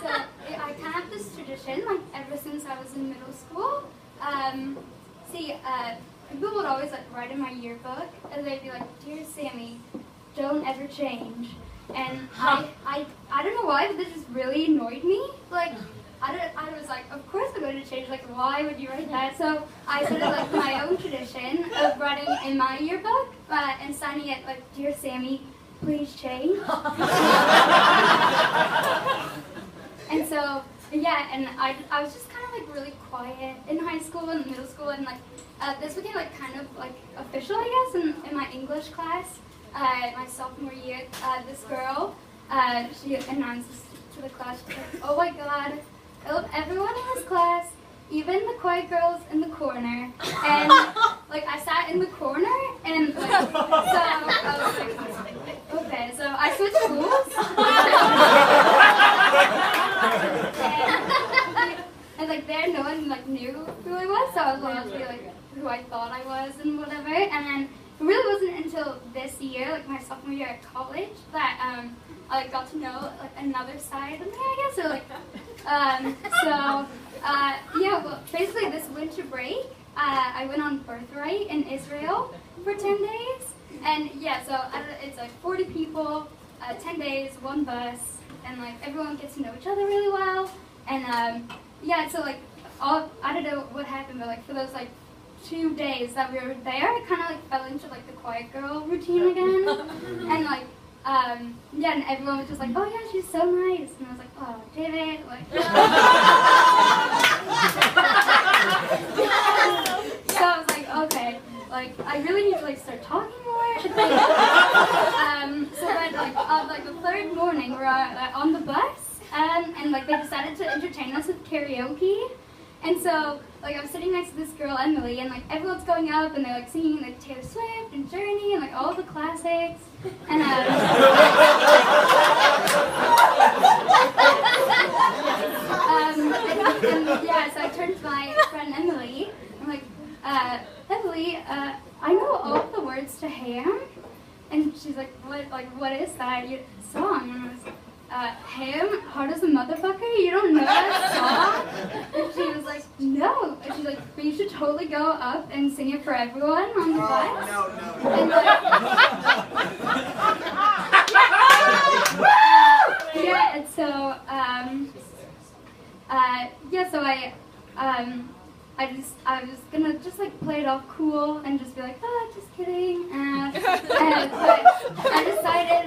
So I kind of have this tradition, like ever since I was in middle school. People would always like write in my yearbook, and they'd be like, "Dear Sammy, don't ever change." And I don't know why, but this just really annoyed me. Like, I was like, of course I'm going to change. Like, why would you write that? So I started like my own tradition of writing in my yearbook and signing it like, "Dear Sammy, please change." And so, yeah, and I was just kind of like really quiet in high school and middle school, and like this became like kind of like official, I guess, in my English class. My sophomore year, this girl, she announced to the class, she's like, "Oh my God, I love everyone in this class, even the quiet girls in the corner." And like I sat in the corner, and like, so I was like, okay, so I switched schools. and like there, no one like knew who I was, so I was allowed to be like who I thought I was and whatever. And then it really wasn't until this year, like my sophomore year at college, that I got to know like another side of me, I guess. Or like, yeah. Well, basically this winter break, I went on birthright in Israel for 10 days, and yeah, so it's like 40 people, 10 days, one bus, and like everyone gets to know each other really well, and yeah, so like I don't know what happened, but like for those like 2 days that we were there, I kind of like fell into like the quiet girl routine again, and like yeah, and everyone was just like, "Oh yeah, she's so nice," and I was like, "Oh, did it?" Like, so I was like, okay, like I really need to like start talking more. So then like the third morning, we're on the bus, and like they decided to entertain us with karaoke. And so, like, I was sitting next to this girl, Emily, and, like, everyone's going up, and they're, like, singing, like, Taylor Swift and Journey and, like, all the classics. And, yeah, so I turned to my friend Emily. I'm like, Emily, I know all of the words to Ham. And she's like, what is that song? And I was like, Ham, hard as a motherfucker? You don't know that song? And she was like, no. And she's like, but you should totally go up and sing it for everyone on the bus. No. And like, yeah, and so, yeah, so I was gonna just like play it off cool and just be like, oh, just kidding. But I decided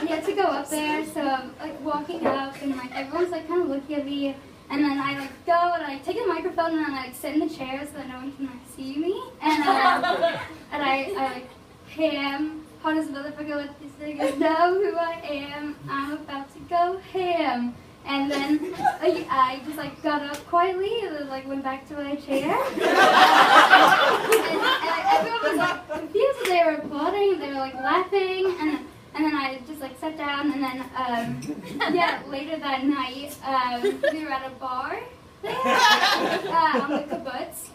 yeah, to go up there, so I'm like walking up and like everyone's like kind of looking at me, and then I like go and I take the microphone and I like sit in the chair so that no one can like see me, and I like, Ham, how does motherfucker let these niggas know who I am? I'm about to go ham. And then I just like got up quietly and then like went back to my chair. and everyone was like confused. They were applauding and they were like laughing. And then I just like sat down, and then yeah, later that night we were at a bar there on the kibbutz,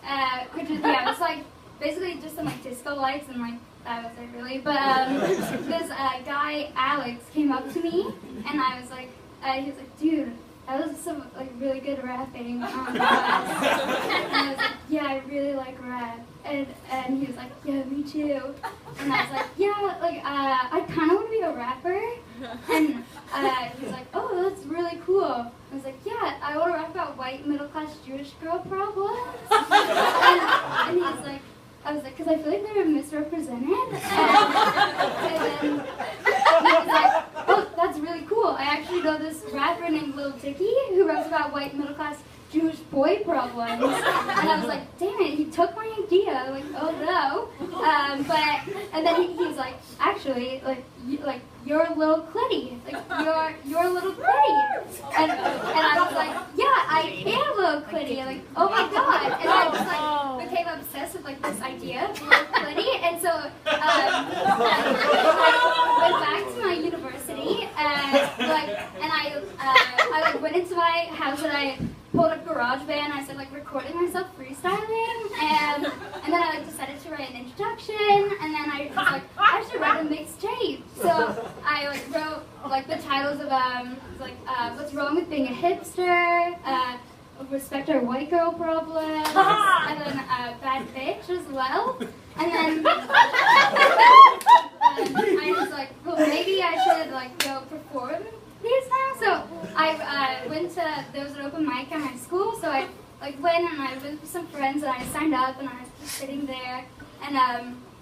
which is yeah, it's like basically just some like disco lights and like that was it really. But this guy Alex came up to me and I was like. He was like, dude, that was some like really good rapping on the bus. And I was like, yeah, I really like rap. And he was like, yeah, me too. And I was like, yeah, like I kind of want to be a rapper. And he was like, oh, that's really cool. I was like, yeah, I want to rap about white middle class Jewish girl problems. And he was like, I was like, because I feel like they were misrepresented. And then he was like, oh, that's really cool. I actually know this rapper named Lil Dicky who raps about white middle class Jewish boy problems. And I was like, damn it, he took my idea. Like, oh no. And then he was like, actually, like you're a little clitty. Like you're a little clitty. And I was like, yeah, I am a little clitty. And like, oh my god. And I just like became obsessed with like this idea of little clitty. And so I went back to my university and I like went into my house and I pulled up GarageBand. I started like recording myself freestyling, and then I like decided to write an introduction, and then I was like, I should write a mixtape. So I I like wrote like the titles of what's wrong with being a hipster, respect our white girl problem, and then bad bitch as well. And then I was like, well, maybe I should like go perform these now. So I went to, there was an open mic at my school, so I like went and I went with some friends and I signed up and I was just sitting there. And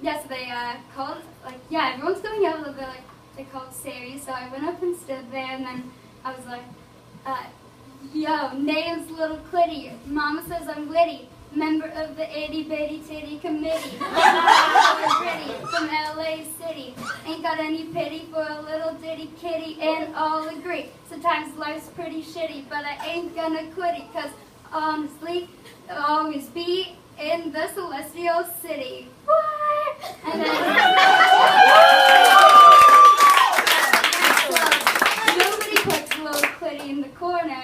yeah, so they called, like, yeah, everyone's going out, they're like, they called Sari, so I went up and stood there and then I was like, yo, name's Little Clitty, Mama says I'm witty, member of the itty bitty titty committee, gritty from LA City, ain't got any pity for a little ditty kitty, and all agree, sometimes life's pretty shitty, but I ain't gonna quit it, cause honestly, I'll always be in the celestial city. What? And then nobody puts Little Clitty in the corner.